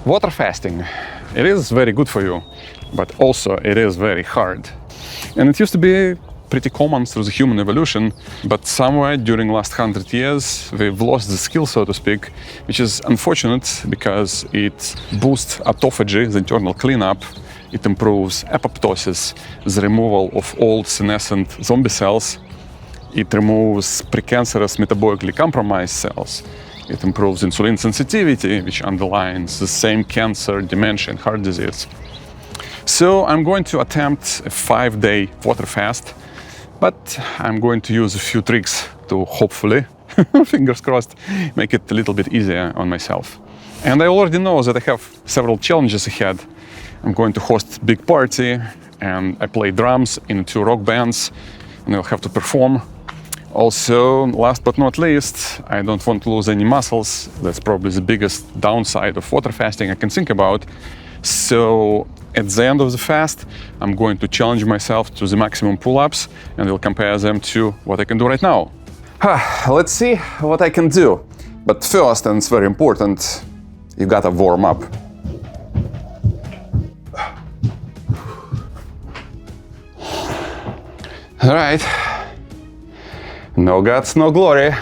Water fasting. It is very good for you, but also it is very hard. And it used to be pretty common through the human evolution, but somewhere during the last 100 years we've lost the skill, so to speak, which is unfortunate because it boosts autophagy, the internal cleanup. It improves apoptosis, the removal of old senescent zombie cells. It removes precancerous metabolically compromised cells. It improves insulin sensitivity, which underlines the same cancer, dementia, and heart disease. So I'm going to attempt a 5-day water fast, but I'm going to use a few tricks to hopefully, fingers crossed, make it a little bit easier on myself. And I already know that I have several challenges ahead. I'm going to host a big party, and I play drums in 2 rock bands, and I'll have to perform. Also, last but not least, I don't want to lose any muscles. That's probably the biggest downside of water fasting I can think about. So at the end of the fast, I'm going to challenge myself to the maximum pull-ups, and I'll compare them to what I can do right now. Let's see what I can do. But first, and it's very important, you gotta warm up. All right. No guts, no glory.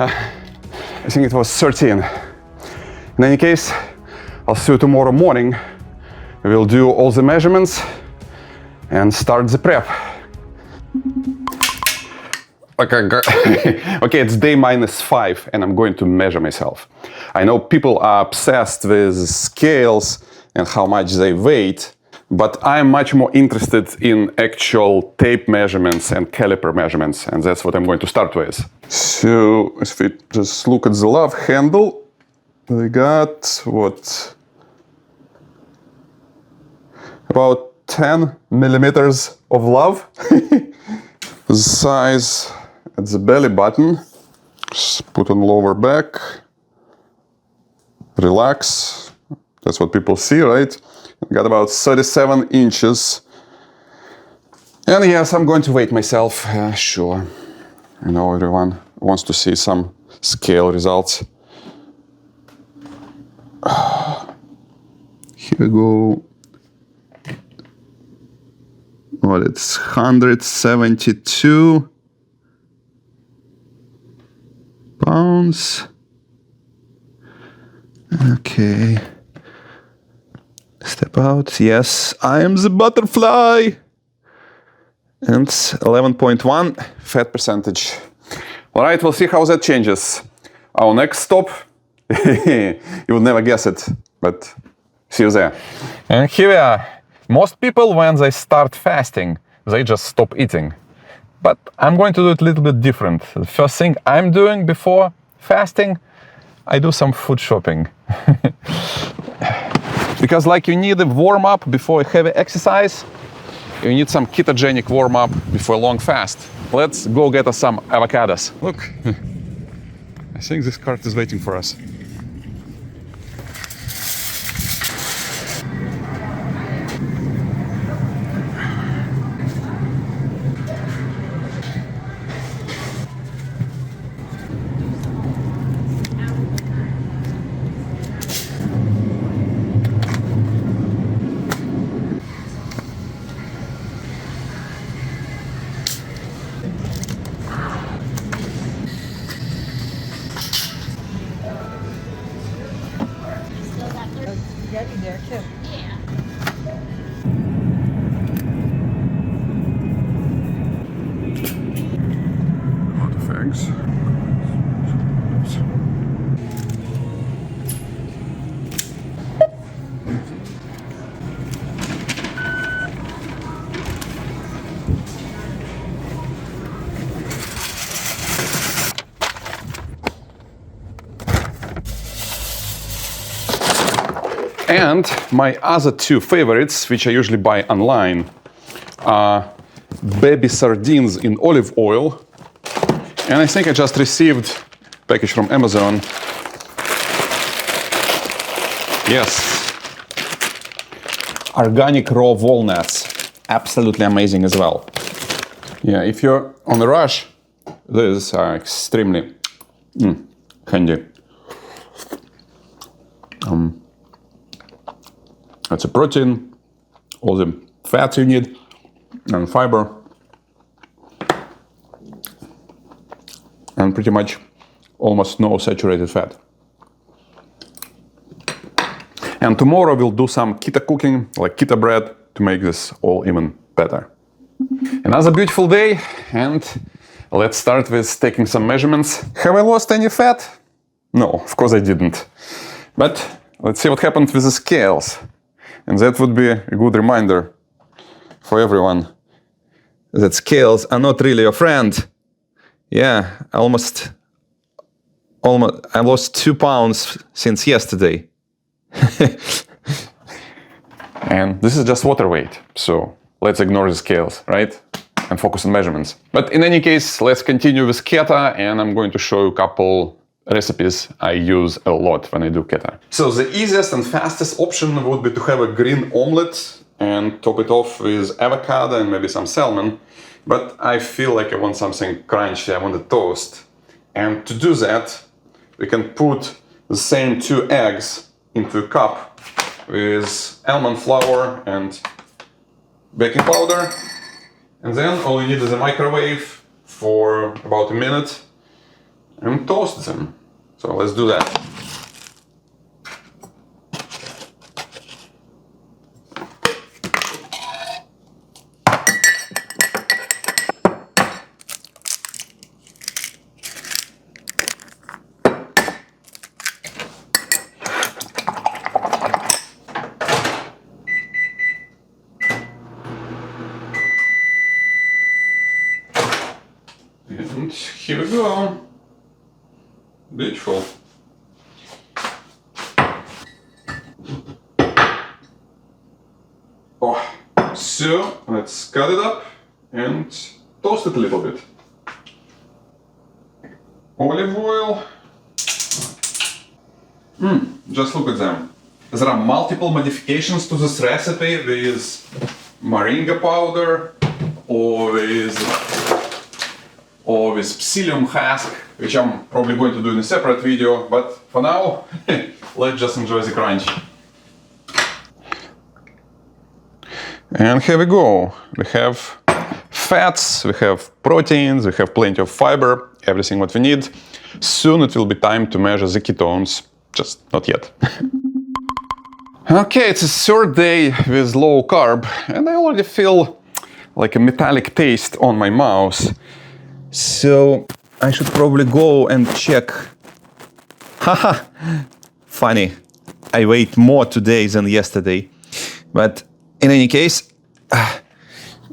I think it was 13. In any case, I'll see you tomorrow morning. We'll do all the measurements and start the prep. Okay, it's day -5 and I'm going to measure myself. I know people are obsessed with scales and how much they weigh, but I'm much more interested in actual tape measurements and caliper measurements, and that's what I'm going to start with. So, if we just look at the love handle, we got what? About 10 millimeters of love. The size at the belly button. Just put on lower back. Relax. That's what people see, right? Got about 37 inches. And yes, I'm going to weigh myself. Sure. I know everyone wants to see some scale results. Here we go. Well, it's 172 pounds. Okay. Step out. Yes, I am the butterfly. And 11.1 fat percentage. All right, we'll see how that changes. Our next stop, you would never guess it, but see you there. And here we are. Most people, when they start fasting, they just stop eating. But I'm going to do it a little bit different. The first thing I'm doing before fasting, I do some food shopping. Because like you need a warm-up before a heavy exercise, you need some ketogenic warm-up before a long fast. Let's go get us some avocados. Look, I think this cart is waiting for us. There too. Yeah. What the thanks. And my other 2 favorites, which I usually buy online, are baby sardines in olive oil. And I think I just received a package from Amazon. Yes. Organic raw walnuts. Absolutely amazing as well. Yeah, if you're on a rush, these are extremely handy. It's a protein, all the fats you need, and fiber, and pretty much almost no saturated fat. And tomorrow we'll do some keto cooking, like keto bread, to make this all even better. Another beautiful day, and let's start with taking some measurements. Have I lost any fat? No, of course I didn't. But let's see what happened with the scales. And that would be a good reminder for everyone that scales are not really your friend. Yeah, I lost 2 pounds since yesterday. And this is just water weight, so let's ignore the scales, right? And focus on measurements. But in any case, let's continue with keto, and I'm going to show you a couple recipes I use a lot when I do keto. So the easiest and fastest option would be to have a green omelet and top it off with avocado and maybe some salmon. But I feel like I want something crunchy, I want a toast. And to do that, we can put the same 2 eggs into a cup with almond flour and baking powder. And then all you need is a microwave for about a minute and toast them. So let's do that. And here we go. Beautiful. Oh, so let's cut it up and toast it a little bit. Olive oil. Just look at them. There are multiple modifications to this recipe with moringa powder or with psyllium husk, which I'm probably going to do in a separate video, but for now, let's just enjoy the crunch. And here we go. We have fats, we have proteins, we have plenty of fiber, everything what we need. Soon it will be time to measure the ketones, just not yet. Okay, it's a 3rd day with low carb, and I already feel like a metallic taste on my mouth. So I should probably go and check. Haha, funny. I weighed more today than yesterday. But in any case,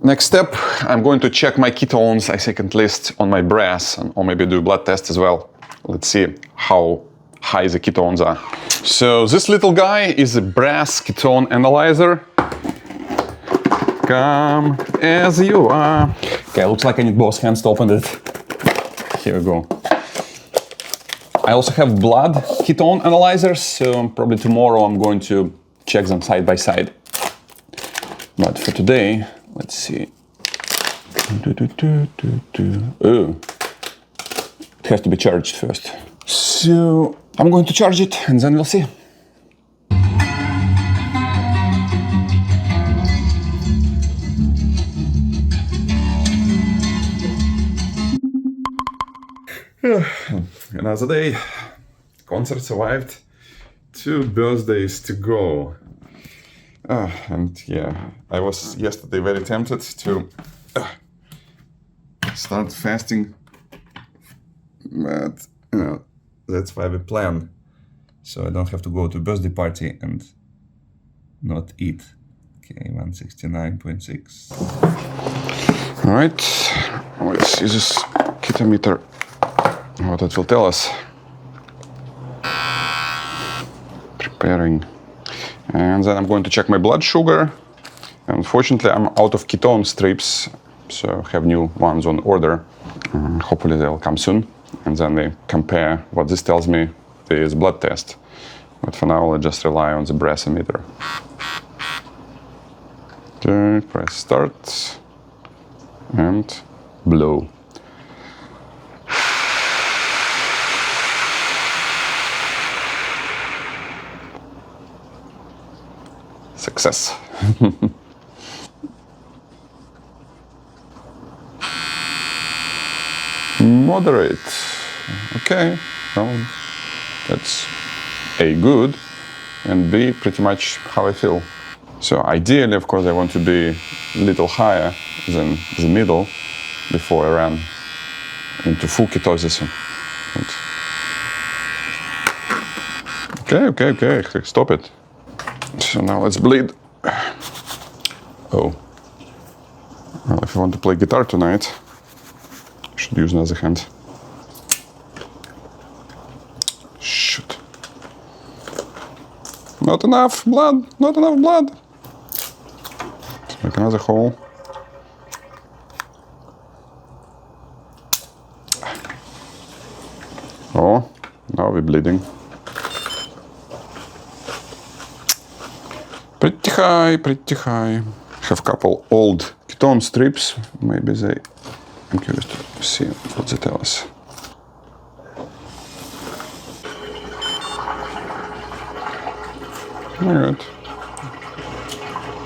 next step, I'm going to check my ketones, I think at least on my breath, or maybe do a blood test as well. Let's see how high the ketones are. So this little guy is a brass ketone analyzer. Come as you are. Okay, looks like I need both hands to open it. Here we go. I also have blood ketone analyzers, so probably tomorrow I'm going to check them side by side. But for today, let's see. Oh, it has to be charged first. So I'm going to charge it and then we'll see. Another day, concert survived, 2 birthdays to go. And yeah, I was yesterday very tempted to start fasting, but you know, that's why we plan, so I don't have to go to a birthday party and not eat. Okay, 169.6. All right, let's see this ketometer, what it will tell us. Preparing. And then I'm going to check my blood sugar. Unfortunately, I'm out of ketone strips, so have new ones on order. Hopefully they'll come soon. And then they compare what this tells me with this blood test. But for now, I'll just rely on the breath emitter. Okay, press start and blow. Success. Moderate. Okay, well, that's A, good, and B, pretty much how I feel. So ideally, of course, I want to be a little higher than the middle before I run into full ketosis. Okay, stop it. So now let's bleed. Oh. Well, if I want to play guitar tonight, I should use another hand. Shoot. Not enough blood, not enough blood. Let's make another hole. Oh, now we're bleeding. Pretty high. Have a couple old ketone strips. Maybe they, I'm curious to see what they tell us. Alright.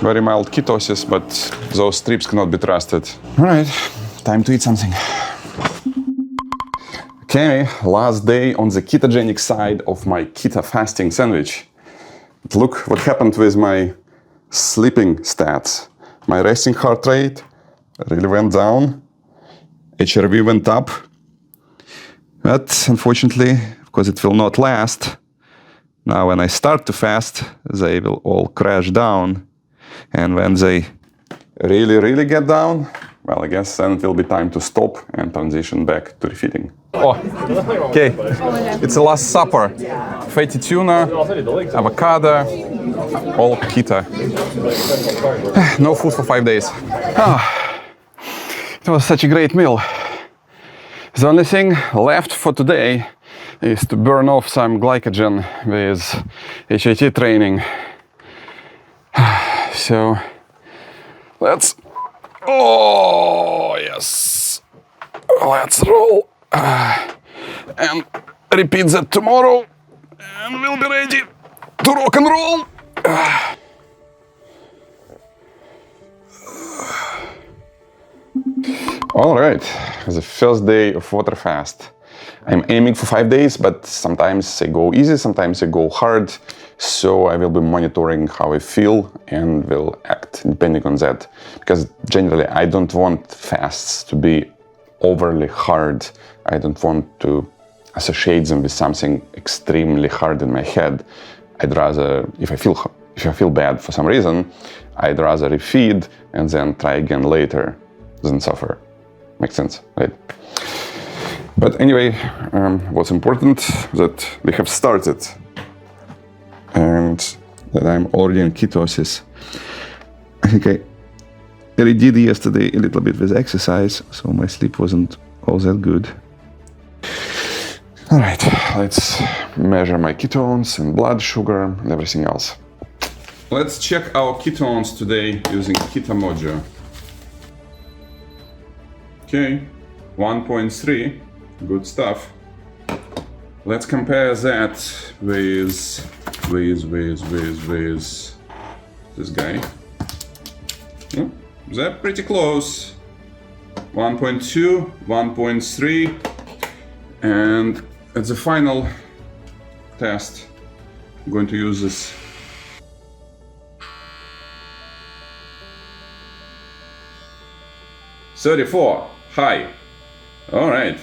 Very mild ketosis, but those strips cannot be trusted. Alright, time to eat something. Okay, last day on the ketogenic side of my keto fasting sandwich. But look what happened with my sleeping stats. My resting heart rate really went down. HRV went up. But unfortunately, because it will not last, now when I start to fast, they will all crash down. And when they really get down, well, I guess then it will be time to stop and transition back to refeeding. Oh, okay. It's a last supper. Fatty tuna, avocado, all keto. No food for 5 days. It was such a great meal. The only thing left for today is to burn off some glycogen with HIIT training. So let's, oh yes, let's roll and repeat that tomorrow and we'll be ready to rock and roll. All right, the first day of water fast. I'm aiming for 5 days, but sometimes I go easy, sometimes I go hard. So I will be monitoring how I feel and will act depending on that. Because generally I don't want fasts to be overly hard. I don't want to associate them with something extremely hard in my head. I'd rather, if I feel bad for some reason, I'd rather refeed and then try again later than suffer. Makes sense, right? But anyway, what's important that we have started and that I'm already in ketosis. I think I already did yesterday a little bit with exercise, so my sleep wasn't all that good. All right, let's measure my ketones and blood sugar and everything else. Let's check our ketones today using Keto Mojo. Okay, 1.3, good stuff. Let's compare that with this guy. Yeah, they're pretty close. 1.2, 1.3, and at the final test, I'm going to use this. $34, high. All right.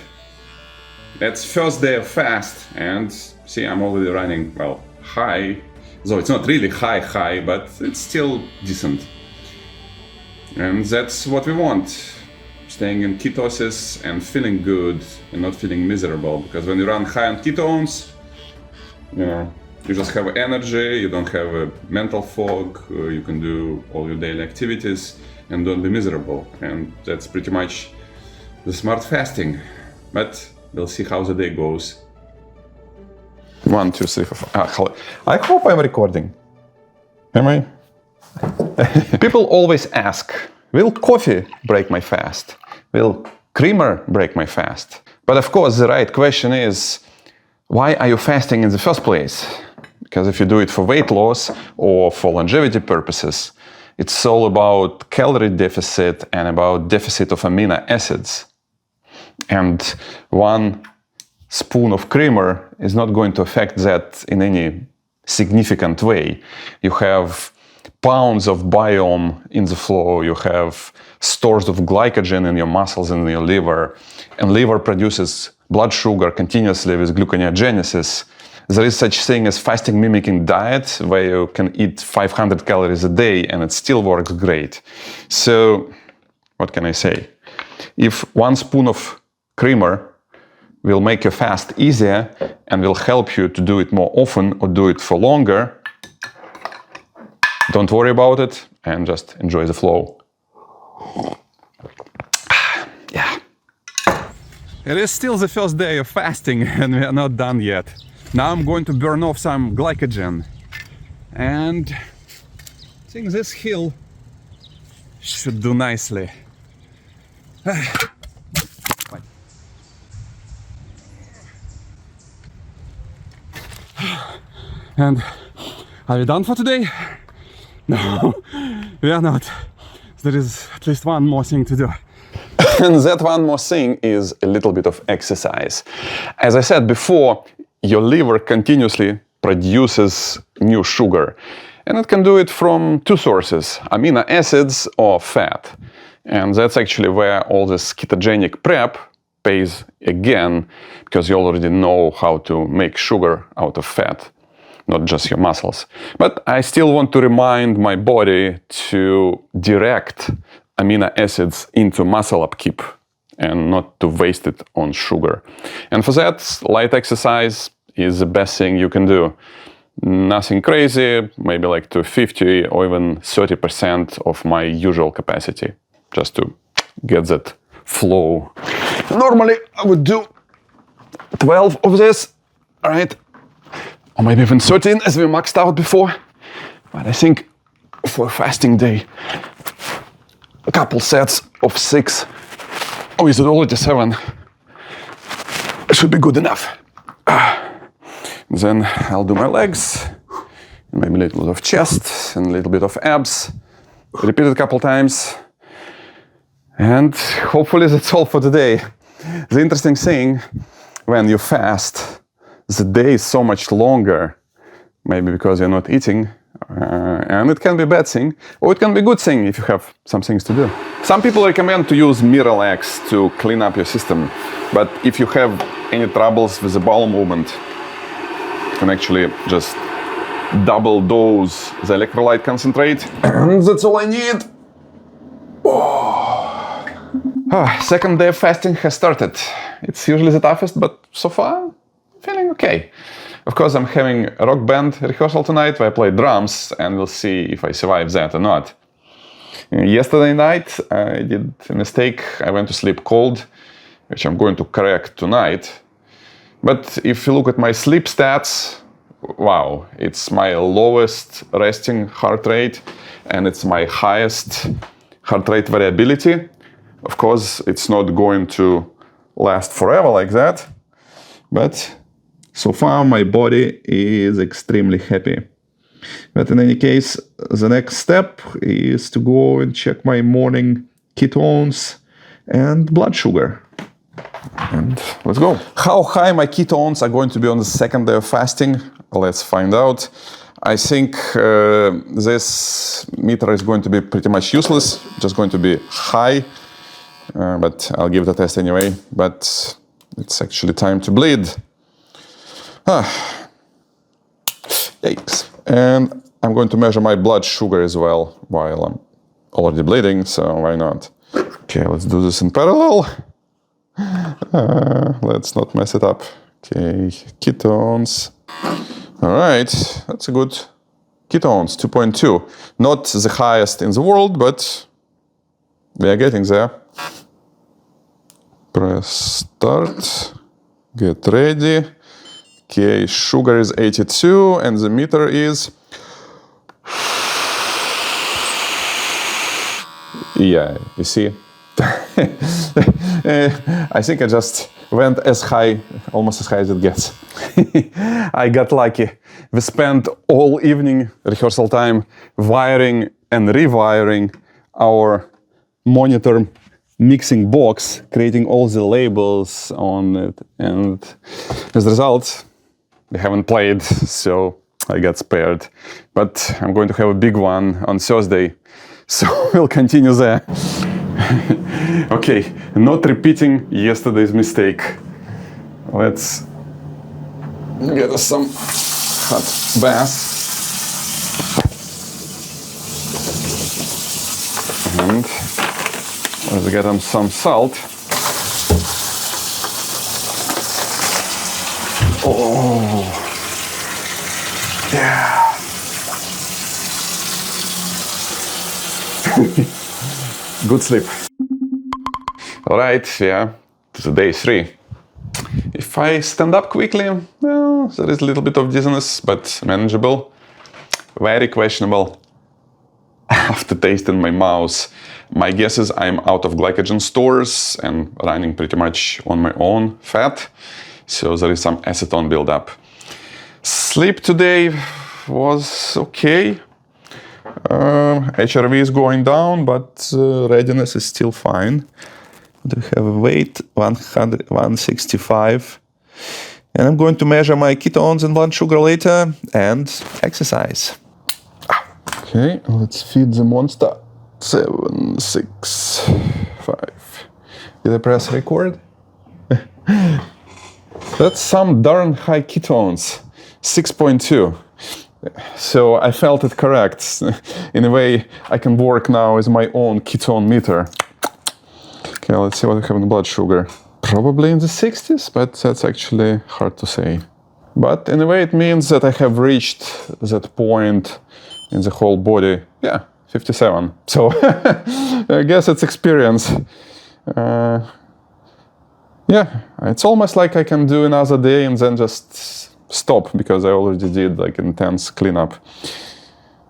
That's first day of fast, and see, I'm already running, well, high. So it's not really high, but it's still decent. And that's what we want. Staying in ketosis and feeling good and not feeling miserable. Because when you run high on ketones, you just have energy, you don't have a mental fog, you can do all your daily activities. and don't be miserable. And that's pretty much the smart fasting. But we'll see how the day goes. 1, 2, 3, 4, 5. I hope I'm recording. Am I? People always ask, will coffee break my fast? Will creamer break my fast? But of course, the right question is, why are you fasting in the first place? Because if you do it for weight loss or for longevity purposes, it's all about calorie deficit and about deficit of amino acids. And 1 spoon of creamer is not going to affect that in any significant way. You have pounds of biome in the flow, you have stores of glycogen in your muscles and in your liver, and liver produces blood sugar continuously with gluconeogenesis. There is such thing as fasting mimicking diet, where you can eat 500 calories a day and it still works great. So, what can I say? If 1 spoon of creamer will make your fast easier and will help you to do it more often or do it for longer, don't worry about it and just enjoy the flow. Yeah. It is still the first day of fasting and we are not done yet. Now I'm going to burn off some glycogen. And I think this hill should do nicely. And are we done for today? No, we are not. There is at least 1 more thing to do. And that 1 more thing is a little bit of exercise. As I said before, your liver continuously produces new sugar. And it can do it from 2 sources, amino acids or fat. And that's actually where all this ketogenic prep pays again, because you already know how to make sugar out of fat, not just your muscles. But I still want to remind my body to direct amino acids into muscle upkeep and not to waste it on sugar. And for that, light exercise is the best thing you can do. Nothing crazy, maybe like to 50 or even 30% of my usual capacity, just to get that flow. Normally I would do 12 of this, all right? Or maybe even 13 as we maxed out before. But I think for a fasting day, a couple sets of 6, or is it already 7? Should be good enough. Then I'll do my legs, and maybe a little bit of chest and a little bit of abs. Repeat it a couple times. And hopefully that's all for today. The interesting thing, when you fast, the day is so much longer, maybe because you're not eating, and it can be a bad thing, or it can be a good thing if you have some things to do. Some people recommend to use Miralax to clean up your system, but if you have any troubles with the bowel movement, you can actually just double dose the electrolyte concentrate, and that's all I need. Second day of fasting has started. It's usually the toughest, but so far, feeling okay. Of course, I'm having a rock band rehearsal tonight where I play drums, and we'll see if I survive that or not. Yesterday night, I did a mistake. I went to sleep cold, which I'm going to correct tonight. But if you look at my sleep stats, wow, it's my lowest resting heart rate, and it's my highest heart rate variability. Of course, it's not going to last forever like that, but so far my body is extremely happy. But in any case, the next step is to go and check my morning ketones and blood sugar. And let's go. How high my ketones are going to be on the second day of fasting? Let's find out. I think this meter is going to be pretty much useless, just going to be high. But I'll give it a test anyway. But it's actually time to bleed. Yikes. And I'm going to measure my blood sugar as well while I'm already bleeding, so why not? Okay, let's do this in parallel. Let's not mess it up. Okay, ketones. All right, that's a good ketones, 2.2. Not the highest in the world, but We are getting there. Press start. Get ready. Okay, sugar is 82 and the meter is... Yeah, you see? I think I just went as high, almost as high as it gets. I got lucky. We spent all evening rehearsal time wiring and rewiring our monitor mixing box, creating all the labels on it, and as a result, we haven't played, so I got spared. But I'm going to have a big one on Thursday, so we'll continue there. Okay, not repeating yesterday's mistake. Let's get us some hot bath. And let's get them some salt. Oh, yeah. Good sleep. All right, yeah, to day 3. If I stand up quickly, well, there is a little bit of dizziness, but manageable. Very questionable. After tasting my mouth, my guess is I'm out of glycogen stores and running pretty much on my own fat, so there is some acetone buildup. Sleep today was okay. HRV is going down, but readiness is still fine. We have a weight 165, and I'm going to measure my ketones and blood sugar later and exercise. Okay, let's feed the monster. 7, 6, 5. Did I press record? That's some darn high ketones, 6.2. So I felt it correct. In a way, I can work now as my own ketone meter. Okay, let's see what I have in the blood sugar. Probably in the 60s, but that's actually hard to say. But in a way, it means that I have reached that point in the whole body. Yeah, 57. So I guess it's experience. Yeah, it's almost like I can do another day and then just stop because I already did like intense cleanup.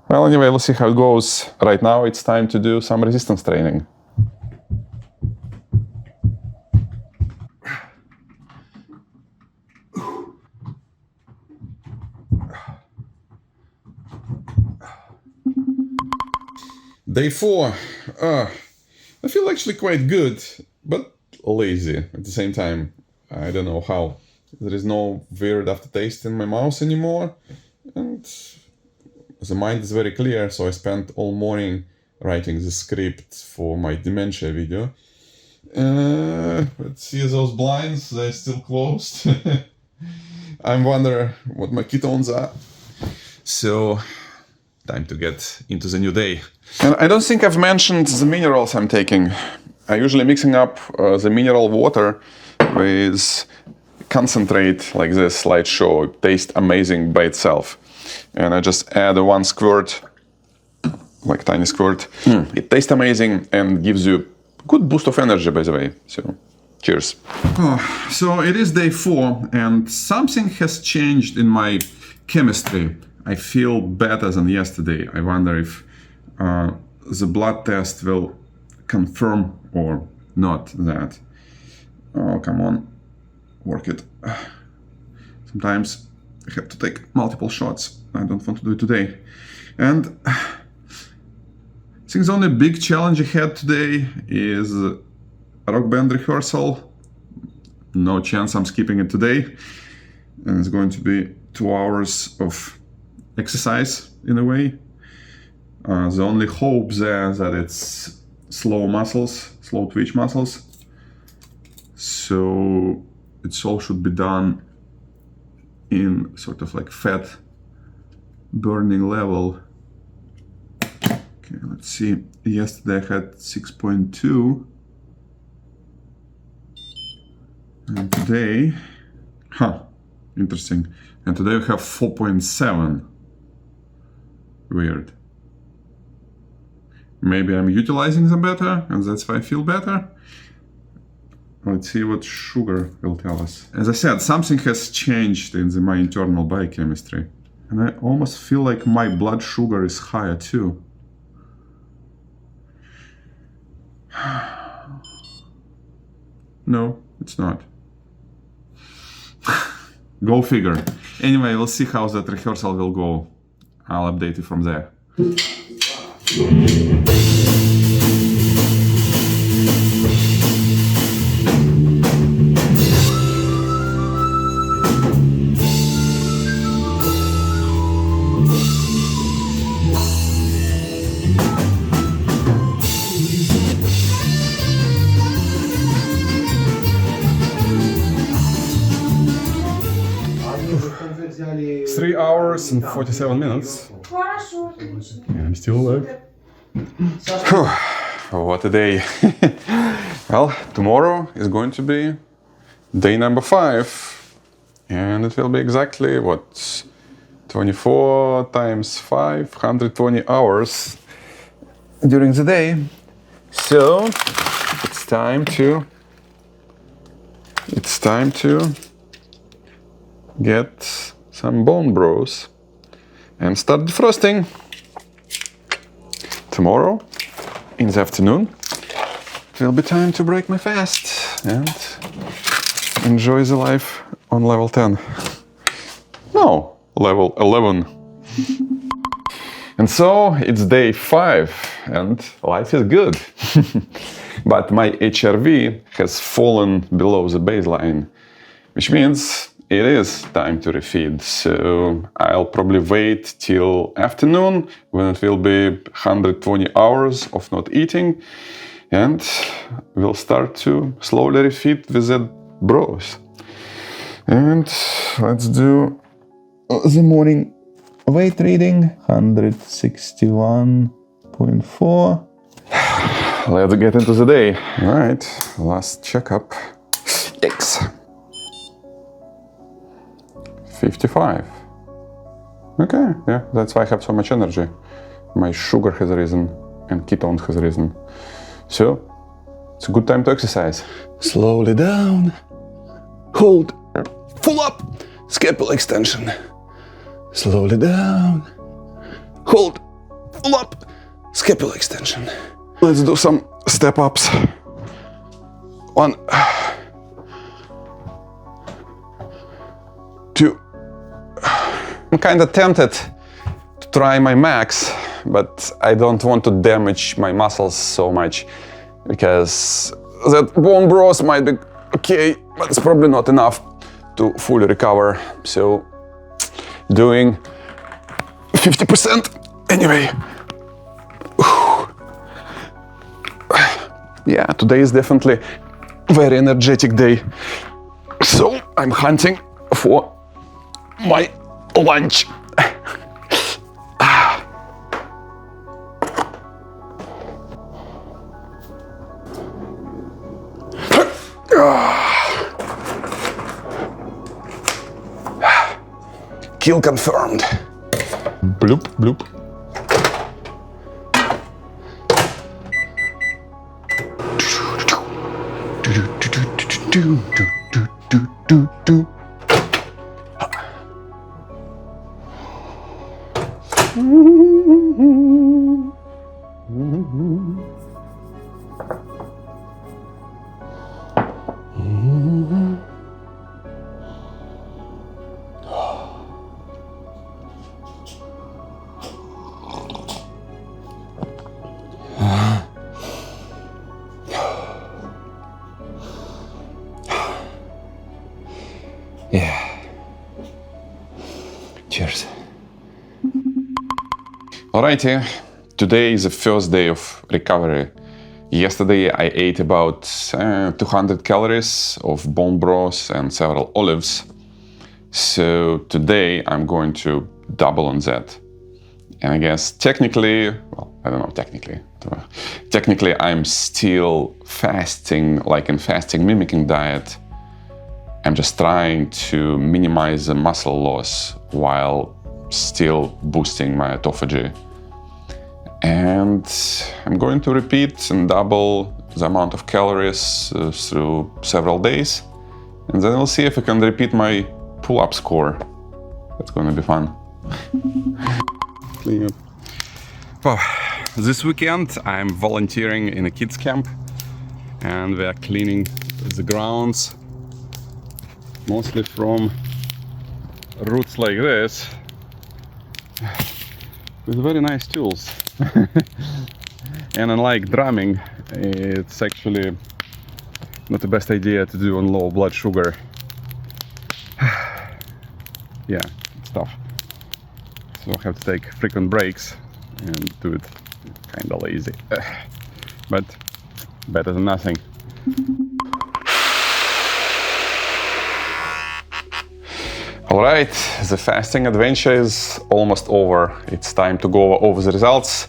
Well, anyway, let's see how it goes. Right now, it's time to do some resistance training. Day 4. I feel actually quite good, but lazy at the same time. I don't know how. There is no weird aftertaste in my mouth anymore, and the mind is very clear, so I spent all morning writing the script for my dementia video. Let's see those blinds, they're still closed. I wonder what my ketones are. So, time to get into the new day. And I don't think I've mentioned the minerals I'm taking. I'm usually mixing up the mineral water with concentrate like this slideshow. It tastes amazing by itself. And I just add 1 squirt, like tiny squirt. It tastes amazing and gives you good boost of energy, by the way. So, cheers. So it is day 4 and something has changed in my chemistry. I feel better than yesterday. I wonder if the blood test will confirm or not that. Oh, come on. Work it. Sometimes I have to take multiple shots. I don't want to do it today. And I think the only big challenge ahead today is rock band rehearsal. No chance I'm skipping it today. And it's going to be 2 hours of exercise in a way. The only hope there is that it's slow muscles, slow twitch muscles. So it all should be done in sort of like fat burning level. Okay, let's see. Yesterday I had 6.2. And today, interesting. And today we have 4.7. Weird. Maybe I'm utilizing them better, and that's why I feel better. Let's see what sugar will tell us. As I said, something has changed in my internal biochemistry. And I almost feel like my blood sugar is higher too. No, it's not. Go figure. Anyway, we'll see how that rehearsal will go. I'll update you from there. 3 hours and 47 minutes. And I'm still alive. What a day. Well, tomorrow is going to be day number 5. And it will be exactly, what, 24 times 5, 120 hours during the day. So it's time to get some bone broths and start defrosting. Tomorrow in the afternoon it will be time to break my fast and enjoy the life on level 10. No, level 11. And so it's day 5 and life is good. But my HRV has fallen below the baseline, which means it is time to refeed. So I'll probably wait till afternoon when it will be 120 hours of not eating, and we'll start to slowly refeed with that broth. And let's do the morning weight reading, 161.4. Let's get into the day. All right, last checkup. Yikes. 55. Okay, yeah, that's why I have so much energy. My sugar has risen and ketones has risen. So, it's a good time to exercise. Slowly down. Hold. Full up. Scapula extension. Slowly down. Hold. Full up. Scapula extension. Let's do some step ups. 1, 2. I'm kind of tempted to try my max, but I don't want to damage my muscles so much because that bone broth might be okay, but it's probably not enough to fully recover. So doing 50% anyway. Yeah, today is definitely a very energetic day. So I'm hunting for my lunch. Kill confirmed. Bloop, bloop. Yeah. Cheers. Alrighty, today is the first day of recovery. Yesterday I ate about 200 calories of bone broth and several olives. So today I'm going to double on that. And I guess technically, well, I don't know, technically I'm still fasting, like in fasting mimicking diet. I'm just trying to minimize the muscle loss while still boosting my autophagy. And I'm going to repeat and double the amount of calories through several days. And then we'll see if I can repeat my pull-up score. That's going to be fun. Clean up. Well, this weekend I'm volunteering in a kids camp. And we are cleaning the grounds. Mostly from roots like this. With very nice tools. And unlike drumming, it's actually not the best idea to do on low blood sugar. Yeah, it's tough. So I have to take frequent breaks and do it kind of lazy. But better than nothing. Alright, the fasting adventure is almost over. It's time to go over the results,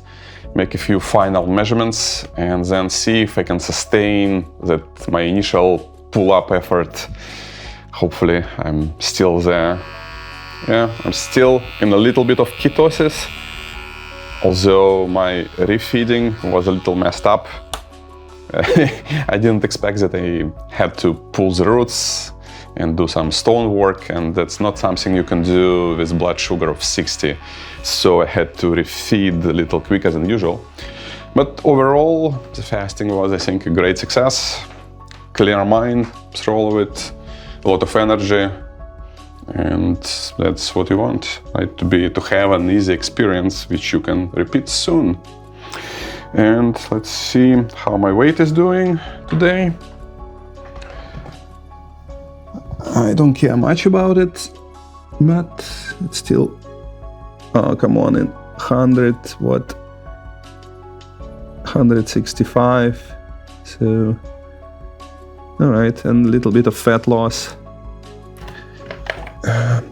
make a few final measurements, and then see if I can sustain that my initial pull-up effort. Hopefully I'm still there. Yeah, I'm still in a little bit of ketosis, although my refeeding was a little messed up. I didn't expect that I had to pull the roots and do some stone work, and that's not something you can do with blood sugar of 60. So I had to refeed a little quicker than usual. But overall, the fasting was, I think, a great success. Clear mind through all of it, a lot of energy, and that's what you want, right? To have an easy experience which you can repeat soon. And let's see how my weight is doing today. I don't care much about it, but it's still, oh, come on, in 165, so, all right, and a little bit of fat loss,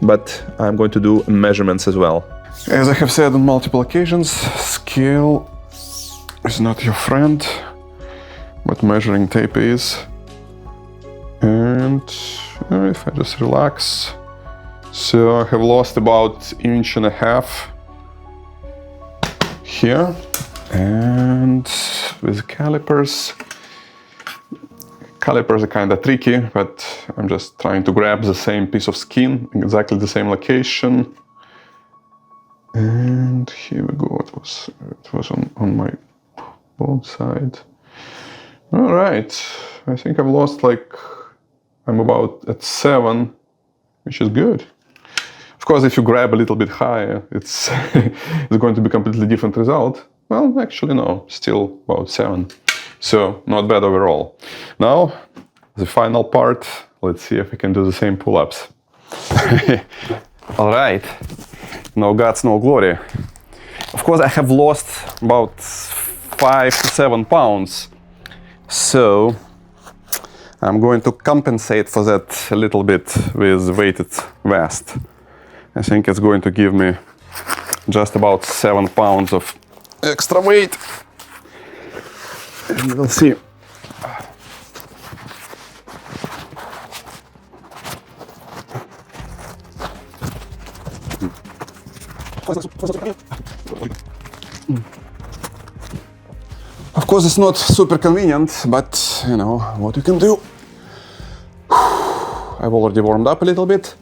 but I'm going to do measurements as well. As I have said on multiple occasions, scale is not your friend, but measuring tape is. And if I just relax, so I have lost about 1.5 inches here, and with calipers are kind of tricky, but I'm just trying to grab the same piece of skin, exactly the same location, and here we go. It was on my both side. All right, I think I've lost I'm about at 7, which is good. Of course, if you grab a little bit higher, it's going to be a completely different result. Well, actually, no, still about 7. So, not bad overall. Now, the final part. Let's see if I can do the same pull-ups. All right, no guts, no glory. Of course, I have lost about 5 to 7 pounds. So, I'm going to compensate for that a little bit with weighted vest. I think it's going to give me just about 7 pounds of extra weight. And we'll see. Of course, it's not super convenient, but you know what you can do. I've already warmed up a little bit,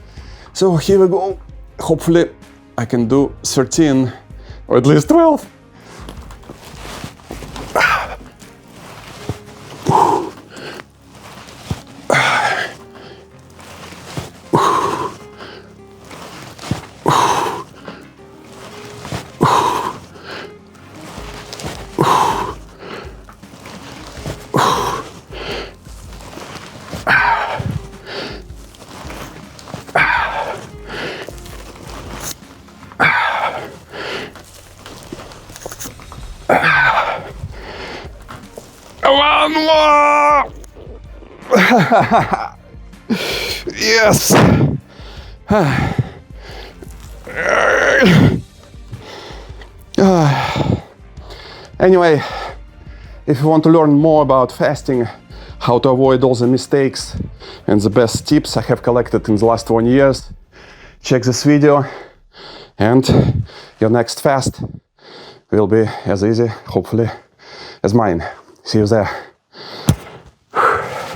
so here we go. Hopefully, I can do 13 or at least 12. One more! Yes! Anyway, if you want to learn more about fasting, how to avoid all the mistakes and the best tips I have collected in the last 1 year, check this video, and your next fast will be as easy, hopefully, as mine. See you there.